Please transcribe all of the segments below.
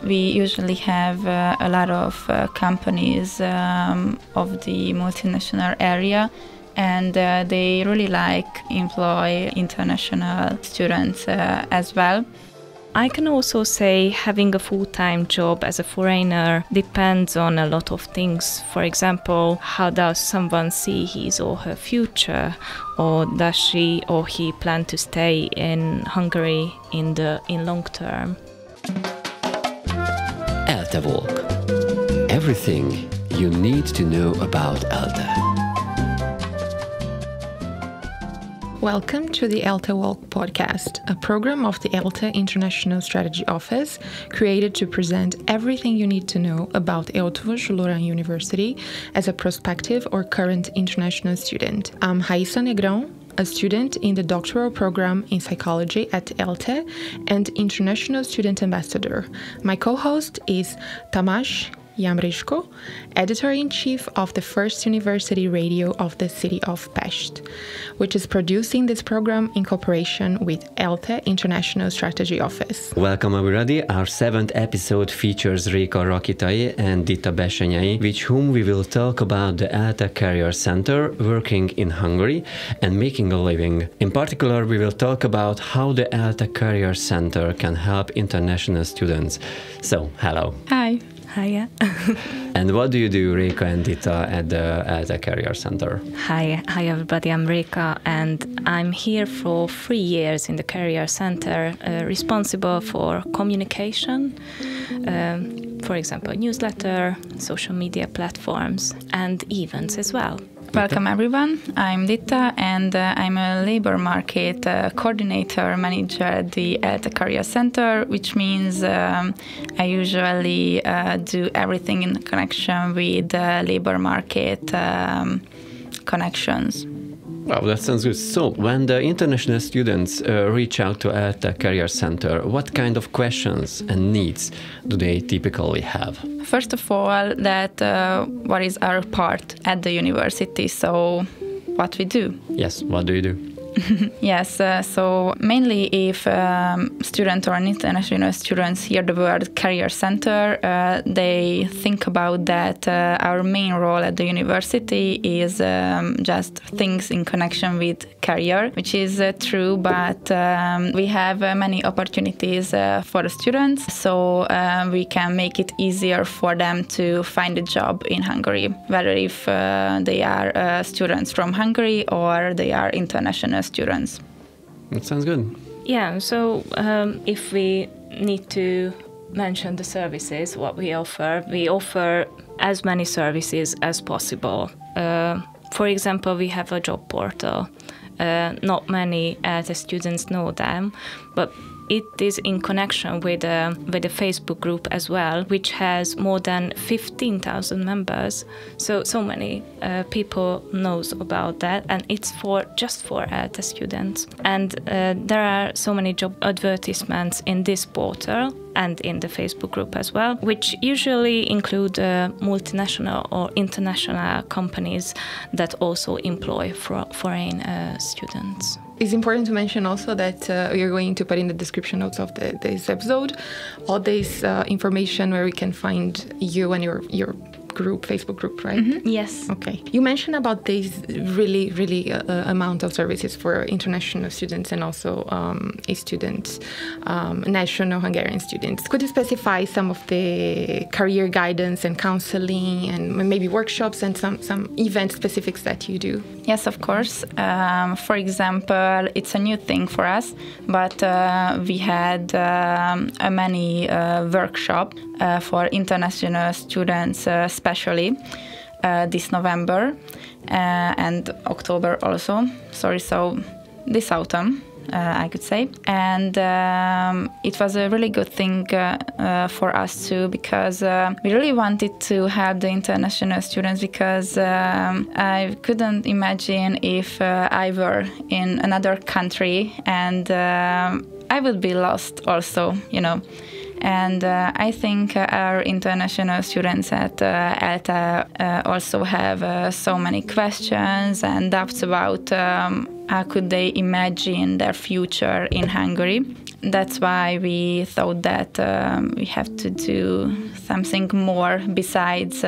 We usually have a lot of companies of the multinational area, and they really employ international students as well. I can also say having a full-time job as a foreigner depends on a lot of things. For example, how does someone see his or her future, or does she or he plan to stay in Hungary in long term? ELTE Walk. Everything you need to know about ELTE. Welcome to the ELTE Walk podcast, a program of the ELTE International Strategy Office created to present everything you need to know about ELTE University as a prospective or current international student. I'm Raissa Negrao, a student in the doctoral program in psychology at ELTE and international student ambassador. My co-host is Tamás Jamriskó, editor-in-chief of the first university radio of the city of Pest, which is producing this program in cooperation with ELTE International Strategy Office. Welcome everybody. Our 7th episode features Réka Rakitai and Ditta Bessenyei, with whom we will talk about the ELTE Career Centre, working in Hungary and making a living. In particular, we will talk about how the ELTE Career Centre can help international students. So, hello. Hi. Hiya. And what do you do, Réka and Ditta, at the ELTE Career Centre? Hi everybody, I'm Réka and I'm here for 3 years in the Career Centre, responsible for communication, for example, newsletter, social media platforms and events as well. Welcome everyone, I'm Ditta and I'm a labor market coordinator manager at the ELTE Career Centre, which means I usually do everything in connection with labor market connections. Wow, that sounds good. So, when the international students reach out to ELTE Career Centre, what kind of questions and needs do they typically have? First of all, what is our part at the university, so what we do. Yes, what do you do? Yes, so mainly if student or international students hear the word Career Centre, they think about that our main role at the university is just things in connection with career, which is true, but we have many opportunities for the students, so we can make it easier for them to find a job in Hungary, whether if they are students from Hungary or they are international students. That sounds good. Yeah, so if we need to mention the services, what we offer as many services as possible. For example, we have a job portal. Not many ELTE students know them, but it is in connection with a Facebook group as well, which has more than 15,000 members. So many people knows about that, and it's just for ELTE students. And there are so many job advertisements in this portal and in the Facebook group as well, which usually include multinational or international companies that also employ foreign students. It's important to mention also that we are going to put in the description notes of this episode all this information where we can find you and your group, Facebook group, right? Mm-hmm. Yes. Okay. You mentioned about this really amount of services for international students and also students, national Hungarian students. Could you specify some of the career guidance and counseling and maybe workshops and some event specifics that you do? Yes, of course. For example, it's a new thing for us, but we had many workshops for international students, especially this November and October also. So this autumn, I could say. And it was a really good thing for us too, because we really wanted to help the international students, because I couldn't imagine if I were in another country and I would be lost also, you know. And I think our international students at ELTE also have so many questions and doubts about how could they imagine their future in Hungary. That's why we thought that we have to do something more besides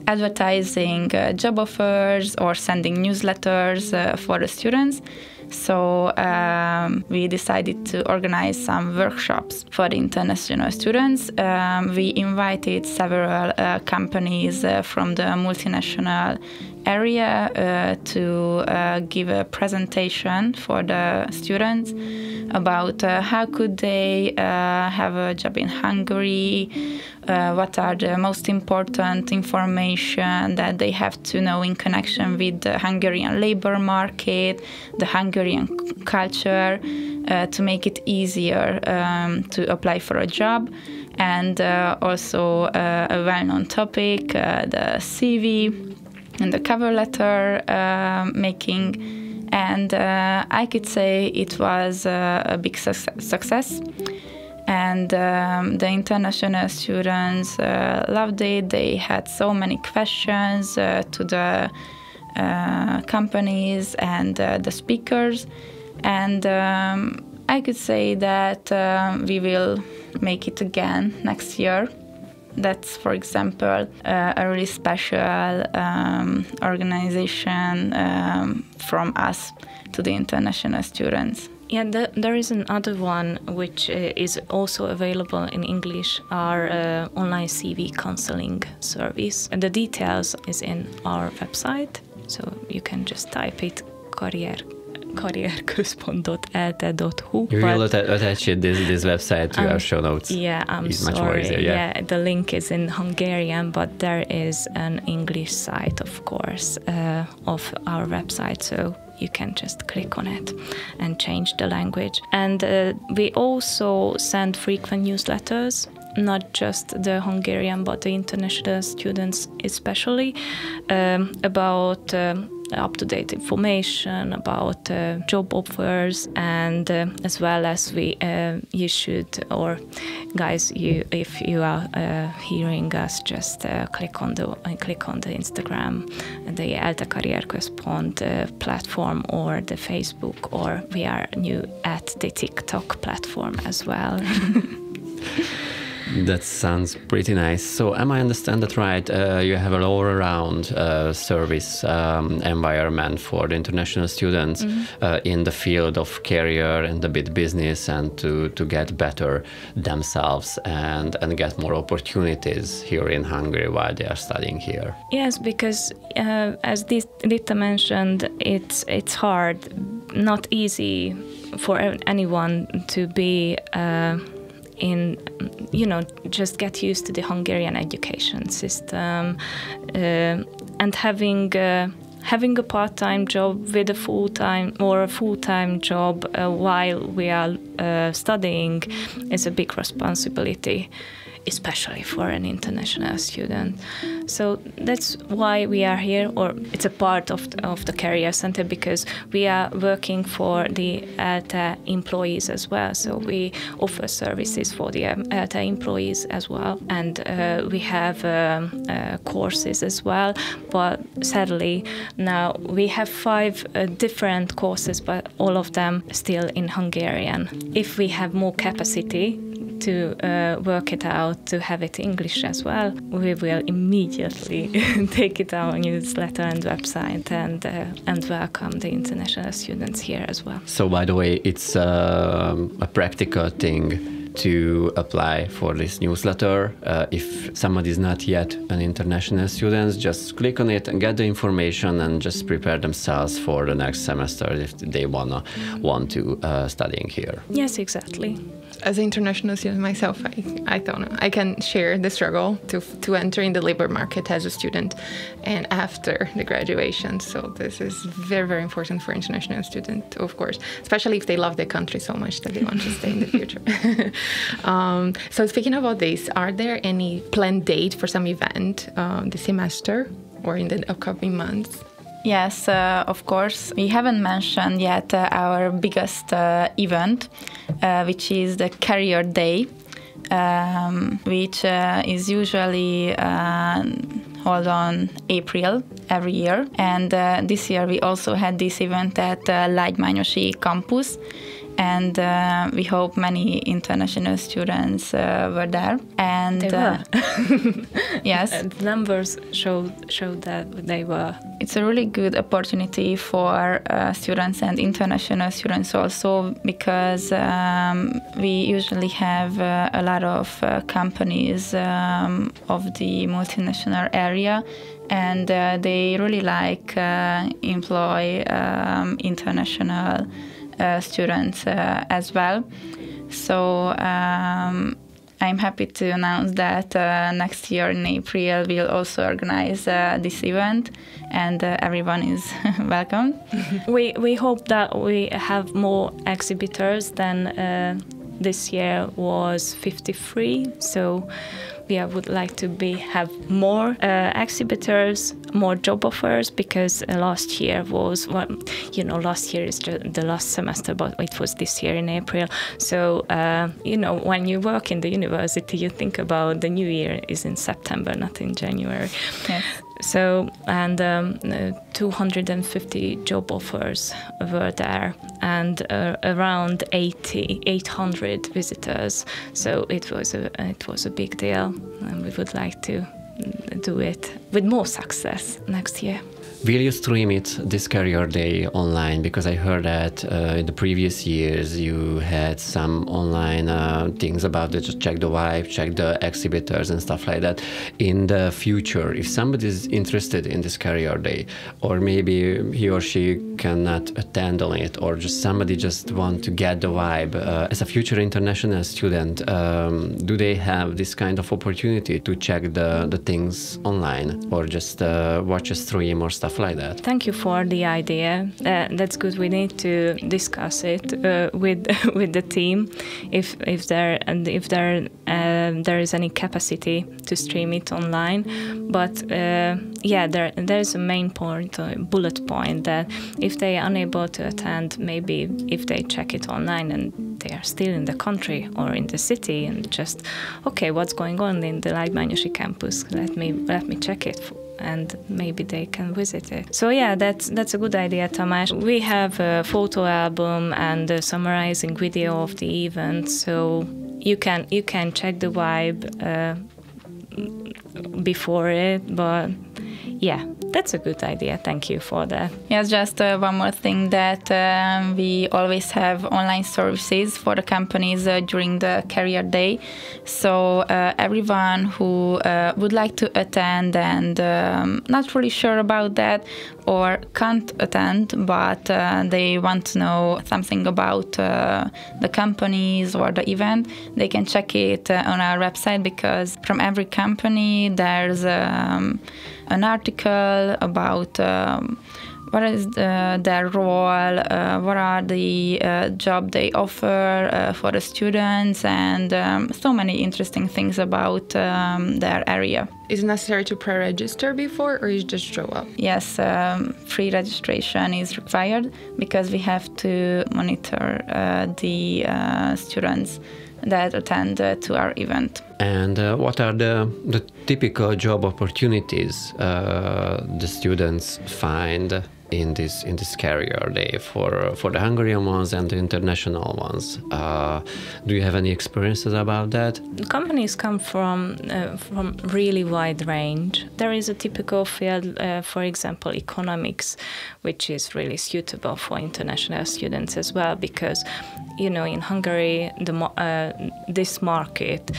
advertising job offers or sending newsletters for the students. So we decided to organize some workshops for the international students. We invited several companies from the multinational area to give a presentation for the students about how could they have a job in Hungary, what are the most important information that they have to know in connection with the Hungarian labor market, the Hungarian culture, to make it easier to apply for a job. And also a well-known topic, the CV and the cover letter making. And I could say it was a big success. And the international students loved it. They had so many questions to the companies and the speakers. And I could say that we will make it again next year. That's, for example, a really special organization from us to the international students. Yeah, there is another one which is also available in English, our online CV counseling service. And the details is in our website, so you can just type it karrierközpont.elte.hu. You will attach this website to our show notes. Yeah, I'm sorry. Much more easier, yeah, the link is in Hungarian, but there is an English site, of course, of our website, so you can just click on it and change the language. And we also send frequent newsletters, not just the Hungarian, but the international students especially, about up-to-date information about job offers, and as well as you should, or guys, if you are hearing us, just click on the Instagram, the ELTE Career Központ platform, or the Facebook, or we are new at the TikTok platform as well. That sounds pretty nice. So am I understand that right? You have an all-around service environment for the international students in the field of career and a bit business, and to get better themselves and get more opportunities here in Hungary while they are studying here. Yes, because as Ditta mentioned, it's hard, not easy for anyone to be just get used to the Hungarian education system, and having a part-time job with a full-time job while we are studying is a big responsibility, especially for an international student. So that's why we are here, or it's a part of the Career Centre, because we are working for the ELTE employees as well. So we offer services for the ELTE employees as well, and we have courses as well. But sadly, now we have 5 different courses, but all of them still in Hungarian. If we have more capacity to work it out, to have it English as well, we will immediately take it our newsletter and website and welcome the international students here as well. So by the way, it's a practical thing to apply for this newsletter. If somebody is not yet an international student, just click on it and get the information and just prepare themselves for the next semester if they want to studying here. Yes, exactly. As an international student myself, I don't know. I can share the struggle to enter in the labor market as a student and after the graduation. So this is very, very important for international students, of course, especially if they love their country so much that they want to stay in the future. So speaking about this, are there any planned date for some event this semester or in the upcoming months? Yes, of course. We haven't mentioned yet our biggest event, which is the Career Day, which is usually held on April every year. And this year we also had this event at Lágymányosi campus. And we hope many international students were there. And they were. Yes. The numbers showed that they were. It's a really good opportunity for students and international students also, because we usually have a lot of companies of the multinational area, and they really like employ international students as well. So I'm happy to announce that next year in April we'll also organize this event, and everyone is welcome. We hope that we have more exhibitors than this year was 53. So we would like to have more exhibitors, more job offers, because last year was, last year is just the last semester, but it was this year in April. So, when you work in the university, you think about the new year is in September, not in January. Yes. So, and 250 job offers were there, and around 800 visitors. So it was a big deal, and we would like to do it with more success next year. Will you stream it, this Career Day, online? Because I heard that in the previous years you had some online things about it, just check the vibe, check the exhibitors and stuff like that. In the future, if somebody is interested in this Career Day, or maybe he or she cannot attend on it, or just somebody just want to get the vibe, as a future international student, do they have this kind of opportunity to check the things online, or just watch a stream or stuff like that? Thank you for the idea. That's good. We need to discuss it with the team, if there is any capacity to stream it online. But there's a main point, a bullet point, that if they are unable to attend, maybe if they check it online and they are still in the country or in the city, and just, okay, what's going on in the Lágymányosi campus? Let me check it, and maybe they can visit it. So yeah, that's a good idea, Tamás. We have a photo album and a summarizing video of the event, so you can check the vibe before it. But yeah, that's a good idea. Thank you for that. Yes, just one more thing, that we always have online services for the companies during the Career Day. So everyone who would like to attend and not really sure about that, or can't attend, but they want to know something about the companies or the event, they can check it on our website, because from every company there's an article about what is their role, what are the job they offer for the students, and so many interesting things about their area. Is it necessary to pre-register before, or you just show up? Yes, free registration is required, because we have to monitor the students that attend to our event. And what are the typical job opportunities the students find in this Career Day for the Hungarian ones and the international ones? Do you have any experiences about that? Companies come from really wide range. There is a typical field, for example, economics, which is really suitable for international students as well, because in Hungary this market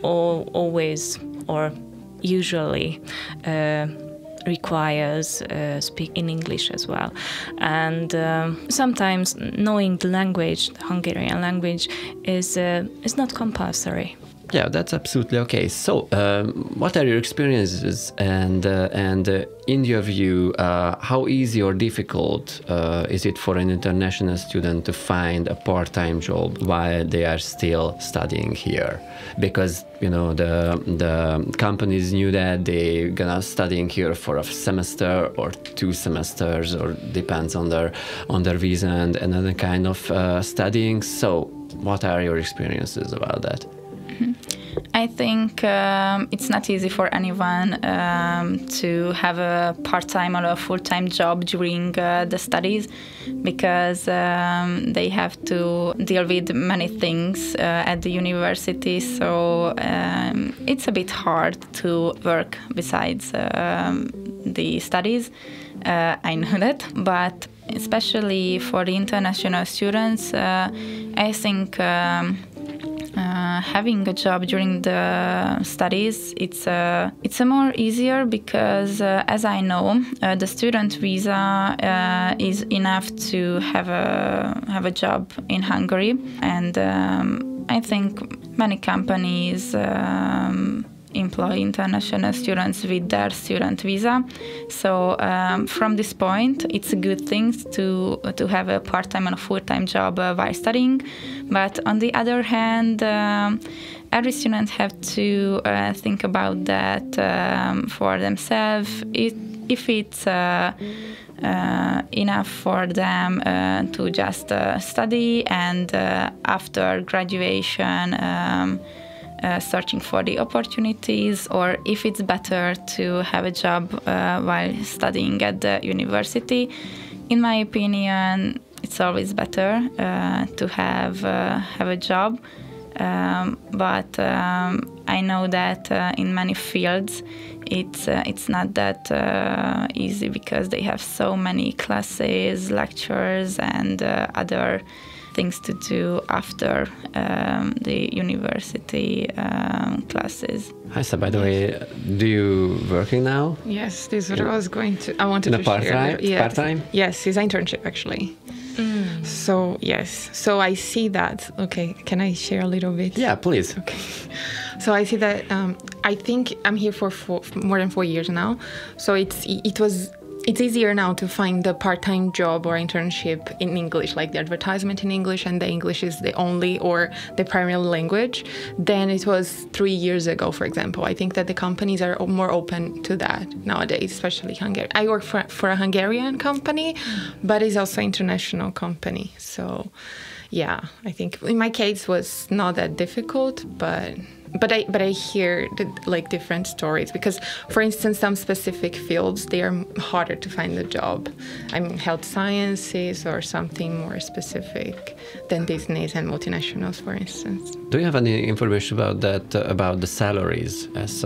always or usually requires speak in English as well, and sometimes knowing the language, the Hungarian language, is not compulsory. Yeah, that's absolutely okay. So, what are your experiences, and in your view, how easy or difficult is it for an international student to find a part-time job while they are still studying here? Because the companies knew that they're gonna studying here for a semester or 2 semesters, or depends on their visa and another kind of studying. So, what are your experiences about that? I I think it's not easy for anyone to have a part-time or a full-time job during the studies, because they have to deal with many things at the university. So it's a bit hard to work besides the studies. I know that, but especially for the international students, I think having a job during the studies, it's a more easier, because as I know, the student visa is enough to have a job in Hungary, and I think many companies employ international students with their student visa. So from this point, it's a good thing to have a part-time and a full-time job while studying. But on the other hand, every student have to think about that for themselves. If it's enough for them to just study, and after graduation searching for the opportunities, or if it's better to have a job while studying at the university. In my opinion, it's always better to have a job, but I know that in many fields it's not that easy, because they have so many classes, lectures, and other things to do after the university classes. Raissa, by the way, do you working now? Yes, this is what I wanted to share. Part-time? Yes, it's an internship actually. So yes, so I see that. Okay, can I share a little bit? Yeah, please. Okay. So I see that I think I'm here for more than 4 years now. So it's easier now to find a part-time job or internship in English, like the advertisement in English, and the English is the only or the primary language, than it was 3 years ago, for example. I think that the companies are more open to that nowadays, especially Hungary. I work for a Hungarian company, but it's also an international company. So, yeah, I think in my case it was not that difficult, but I hear different stories, because, for instance, some specific fields, they are harder to find a job. I mean, health sciences or something more specific than business and multinationals, for instance. Do you have any information about that, about the salaries as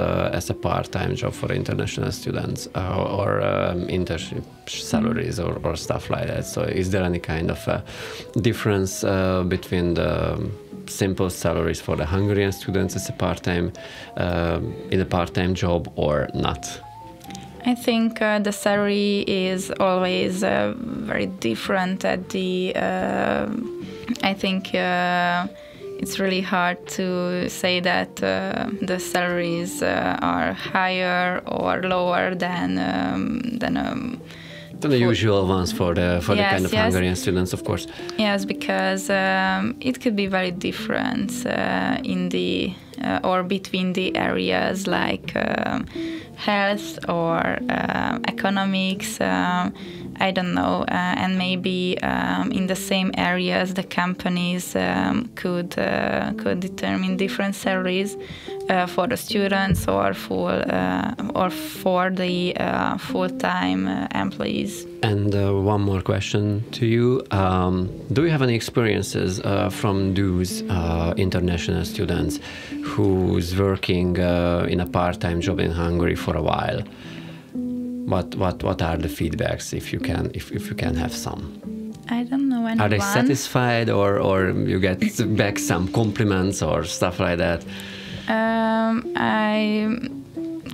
a part-time job for international students, or internship salaries or stuff like that? So is there any kind of difference between the simple salaries for the Hungarian students as a part-time in a part-time job, or not? I think the salary is always very different at the I think it's really hard to say that the salaries are higher or lower than the usual ones for the kind of Hungarian students, of course. Yes, because it could be very different in the or between the areas, like health or economics. I don't know, and maybe in the same areas the companies could determine different salaries for the students or for the full-time employees. And one more question to you: do you have any experiences from those international students who's working in a part-time job in Hungary for a while? What are the feedbacks, if you can have some? I don't know anyone. Are they satisfied, or you get back some compliments or stuff like that? I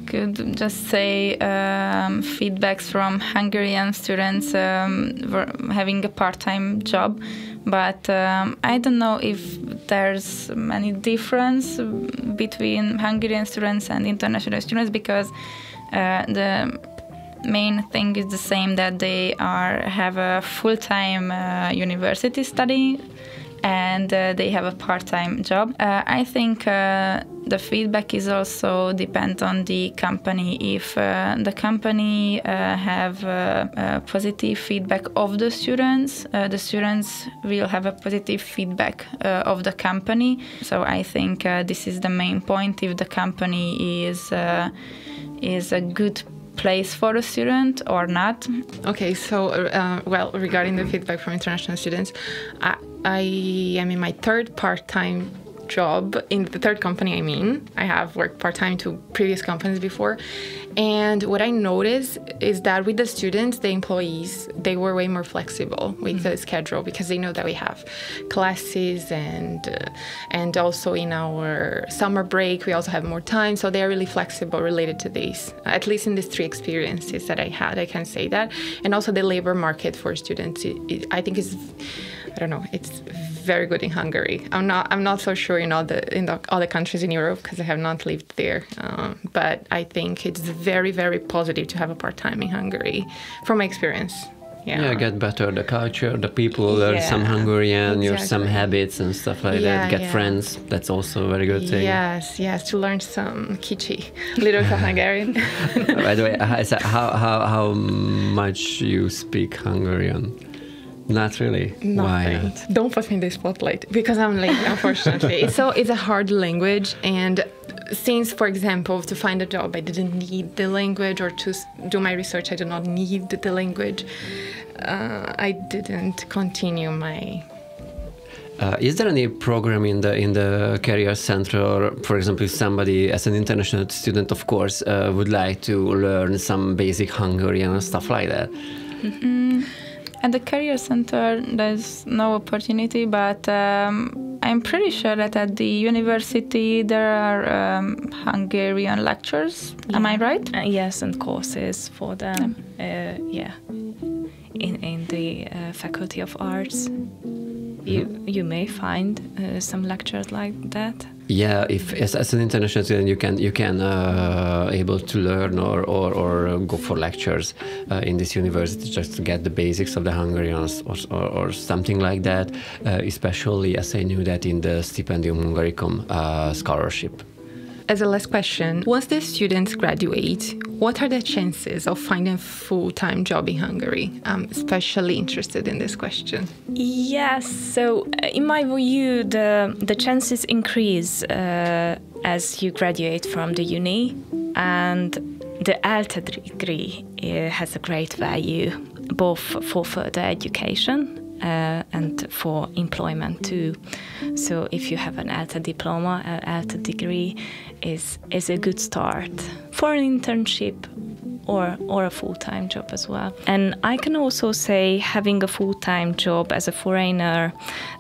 could just say feedbacks from Hungarian students having a part-time job, but I don't know if there's any difference between Hungarian students and international students, because the main thing is the same, that they have a full-time university study, and they have a part-time job. I think the feedback is also depend on the company. If the company have positive feedback of the students will have a positive feedback of the company. So I think this is the main point. If the company is a good place for a student or not. Okay, so well, regarding the feedback from international students, I am in my third part-time job in the third company. I have worked part-time to previous companies before, and what I noticed is that with the students, the employees, they were way more flexible with the schedule, because they know that we have classes and also in our summer break we also have more time, so they are really flexible related to these. At least in these 3 experiences that I had, I can say that. And also the labor market for students, I think is, I don't know, it's very good in Hungary. I'm not so sure in all the other countries in Europe, because I have not lived there. But I think it's very, very positive to have a part-time in Hungary, from my experience. Yeah, get better the culture, the people, learn some Hungarian, some habits and stuff like that. Get friends. That's also a very good thing. Yes, to learn some kicsi, little Hungarian. By the way, how much you speak Hungarian? Not really. Nothing. Why not? Don't put me in the spotlight, because I'm late, unfortunately. It's a hard language, and since, for example, to find a job, I didn't need the language, or to do my research, I did not need the language. I didn't continue my. Is there any program in the Career Centre, or, for example, if somebody, as an international student, of course, would like to learn some basic Hungarian and stuff like that? At the Career Centre, there's no opportunity, but I'm pretty sure that at the university there are Hungarian lectures. Am I right? Yes, and courses for them. In the Faculty of Arts, you may find some lectures like that. Yeah, if as an international student you can able to learn or go for lectures in this university, just to get the basics of the Hungarian or something like that. Especially as I knew that in the Stipendium Hungaricum scholarship. As a last question, once the students graduate, what are the chances of finding a full-time job in Hungary? I'm especially interested in this question. Yes, so in my view, the chances increase as you graduate from the uni, and the ELTE degree has a great value, both for further education and for employment too. So if you have an ELTE diploma, an ELTE degree is a good start for an internship or a full-time job as well. And I can also say having a full-time job as a foreigner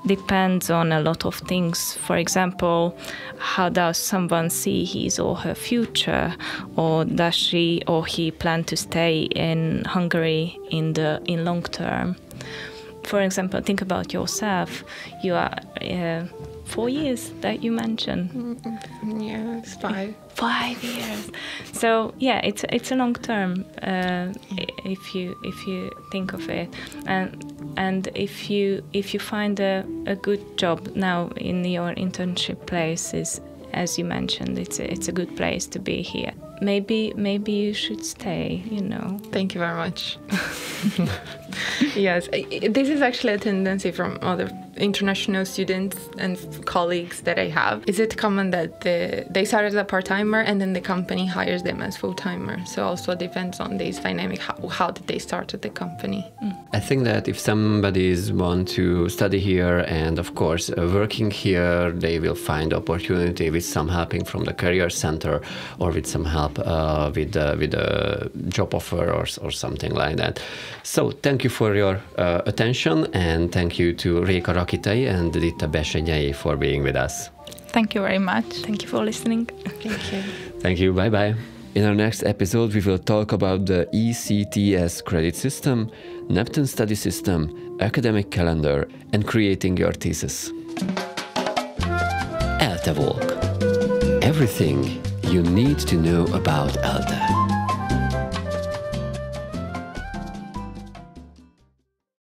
depends on a lot of things. For example, how does someone see his or her future, or does she or he plan to stay in Hungary in long term? For example, think about yourself. You are 4 years that you mentioned. Yeah, it's 5. 5 years. So yeah, it's a long term if you think of it, and if you find a good job now in your internship place, as you mentioned, it's a good place to be here. Maybe you should stay, Thank you very much. Yes, this is actually a tendency from other international students and colleagues that I have. Is it common that they start as a part-timer and then the company hires them as full-timer? So also depends on this dynamic, how did they start at the company? I think that if somebody want to study here and of course working here, they will find opportunity with some helping from the Career Centre or with some help with a job offer or something like that. So thank you for your attention, and thank you to Réka Rakitai and Ditta Bessenyei for being with us. Thank you very much. Thank you for listening. Thank you. Thank you. Bye-bye. In our next episode, we will talk about the ECTS credit system, Neptune study system, academic calendar, and creating your thesis. ELTE Walk. Everything you need to know about ELTE.